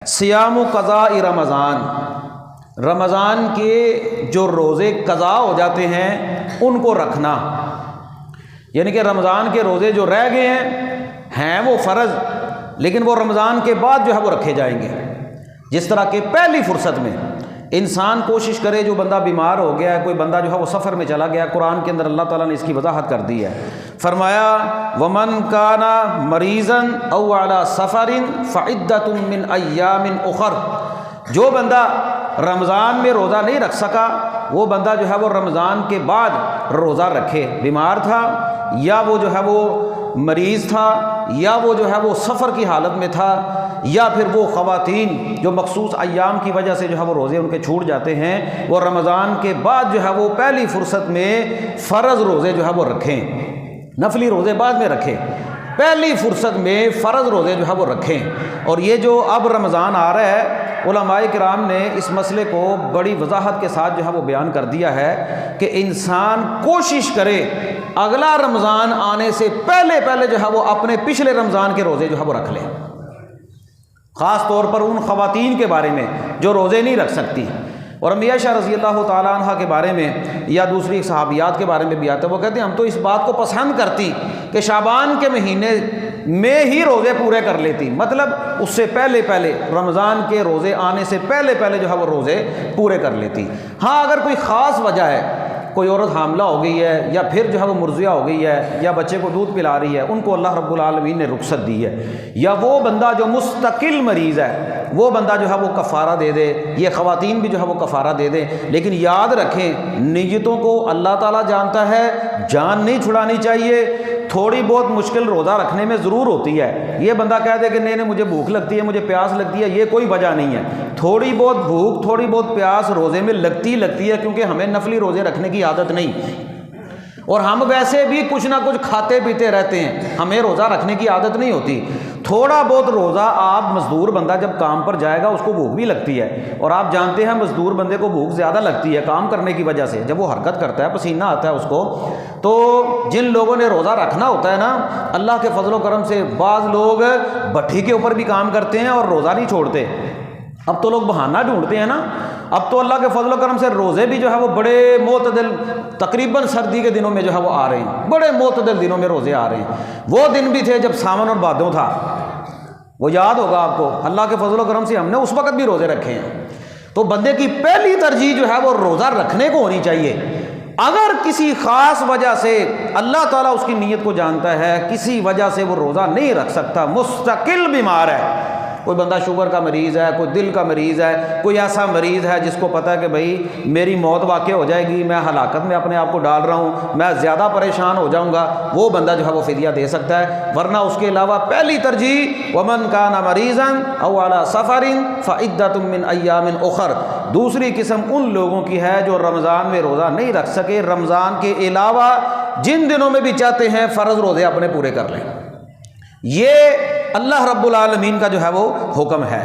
سیام قضاء رمضان، رمضان کے جو روزے قضا ہو جاتے ہیں ان کو رکھنا، یعنی کہ رمضان کے روزے جو رہ گئے ہیں وہ فرض، لیکن وہ رمضان کے بعد جو ہے وہ رکھے جائیں گے۔ جس طرح کہ پہلی فرصت میں انسان کوشش کرے، جو بندہ بیمار ہو گیا ہے، کوئی بندہ جو ہے وہ سفر میں چلا گیا، قرآن کے اندر اللہ تعالیٰ نے اس کی وضاحت کر دی ہے، فرمایا وَمَنْ كَانَ مَرِيضًا أَوْ عَلَى سَفَرٍ فَعِدَّةٌ مِّنْ أَيَّامٍ أُخَرَ، جو بندہ رمضان میں روزہ نہیں رکھ سکا وہ بندہ جو ہے وہ رمضان کے بعد روزہ رکھے۔ بیمار تھا یا وہ جو ہے وہ مریض تھا یا وہ جو ہے وہ سفر کی حالت میں تھا یا پھر وہ خواتین جو مخصوص ایام کی وجہ سے جو ہے وہ روزے ان کے چھوٹ جاتے ہیں، وہ رمضان کے بعد جو ہے وہ پہلی فرصت میں فرض روزے جو ہے وہ رکھیں، نفلی روزے بعد میں رکھیں، پہلی فرصت میں فرض روزے جو ہے وہ رکھیں۔ اور یہ جو اب رمضان آ رہا ہے، علماء کرام نے اس مسئلے کو بڑی وضاحت کے ساتھ جو ہے وہ بیان کر دیا ہے کہ انسان کوشش کرے اگلا رمضان آنے سے پہلے جو ہے وہ اپنے پچھلے رمضان کے روزے جو ہے وہ رکھ لے، خاص طور پر ان خواتین کے بارے میں جو روزے نہیں رکھ سکتی۔ اور امی عائشہ رضی اللہ تعالیٰ عنہ کے بارے میں یا دوسری صحابیات کے بارے میں بھی آتا ہے، وہ کہتے ہیں ہم تو اس بات کو پسند کرتی کہ شعبان کے مہینے میں ہی روزے پورے کر لیتی، مطلب اس سے پہلے رمضان کے روزے آنے سے پہلے جو ہے وہ روزے پورے کر لیتی۔ ہاں اگر کوئی خاص وجہ ہے، کوئی عورت حاملہ ہو گئی ہے یا پھر جو ہے وہ مرضیہ ہو گئی ہے یا بچے کو دودھ پلا رہی ہے، ان کو اللہ رب العالمین نے رخصت دی ہے، یا وہ بندہ جو مستقل مریض ہے وہ بندہ جو ہے وہ کفارہ دے دے، یہ خواتین بھی جو ہے وہ کفارہ دے دیں۔ لیکن یاد رکھیں نیتوں کو اللہ تعالیٰ جانتا ہے، جان نہیں چھڑانی چاہیے۔ تھوڑی بہت مشکل روزہ رکھنے میں ضرور ہوتی ہے، یہ بندہ کہہ دے کہ نہیں مجھے بھوک لگتی ہے، مجھے پیاس لگتی ہے، یہ کوئی وجہ نہیں ہے۔ تھوڑی بہت بھوک، تھوڑی بہت پیاس روزے میں لگتی ہے، کیونکہ ہمیں نفلی روزے رکھنے کی عادت نہیں، اور ہم ویسے بھی کچھ نہ کچھ کھاتے پیتے رہتے ہیں، ہمیں روزہ رکھنے کی عادت نہیں ہوتی۔ تھوڑا بہت روزہ آپ مزدور بندہ جب کام پر جائے گا اس کو بھوک بھی لگتی ہے، اور آپ جانتے ہیں مزدور بندے کو بھوک زیادہ لگتی ہے کام کرنے کی وجہ سے، جب وہ حرکت کرتا ہے پسینہ آتا ہے اس کو۔ تو جن لوگوں نے روزہ رکھنا ہوتا ہے نا، اللہ کے فضل و کرم سے بعض لوگ بھٹی کے اوپر بھی کام کرتے ہیں اور روزہ نہیں چھوڑتے۔ اب تو لوگ بہانہ ڈھونڈتے ہیں نا، اب تو اللہ کے فضل و کرم سے روزے بھی جو ہے وہ بڑے معتدل، تقریباً سردی کے دنوں میں جو ہے وہ آ رہے ہیں، بڑے معتدل دنوں میں روزے آ رہے ہیں۔ وہ دن بھی تھے جب ساون اور بھادوں تھا، وہ یاد ہوگا آپ کو، اللہ کے فضل و کرم سے ہم نے اس وقت بھی روزے رکھے ہیں۔ تو بندے کی پہلی ترجیح جو ہے وہ روزہ رکھنے کو ہونی چاہیے۔ اگر کسی خاص وجہ سے اللہ تعالیٰ اس کی نیت کو جانتا ہے، کسی وجہ سے وہ روزہ نہیں رکھ سکتا، مستقل بیمار ہے، کوئی بندہ شوگر کا مریض ہے، کوئی دل کا مریض ہے، کوئی ایسا مریض ہے جس کو پتہ ہے کہ بھائی میری موت واقع ہو جائے گی، میں ہلاکت میں اپنے آپ کو ڈال رہا ہوں، میں زیادہ پریشان ہو جاؤں گا، وہ بندہ جو ہے وہ فدیہ دے سکتا ہے۔ ورنہ اس کے علاوہ پہلی ترجیح وَمَنْ كَانَ مَرِيضًا أَوْ عَلَى سَفَرٍ فَعِدَّةٌ مِّنْ أَيَّامٍ أُخَرَ۔ دوسری قسم ان لوگوں کی ہے جو رمضان میں روزہ نہیں رکھ سکے، رمضان کے علاوہ جن دنوں میں بھی چاہتے ہیں فرض روزے اپنے پورے کر لیں۔ یہ اللہ رب العالمین کا جو ہے وہ حکم ہے۔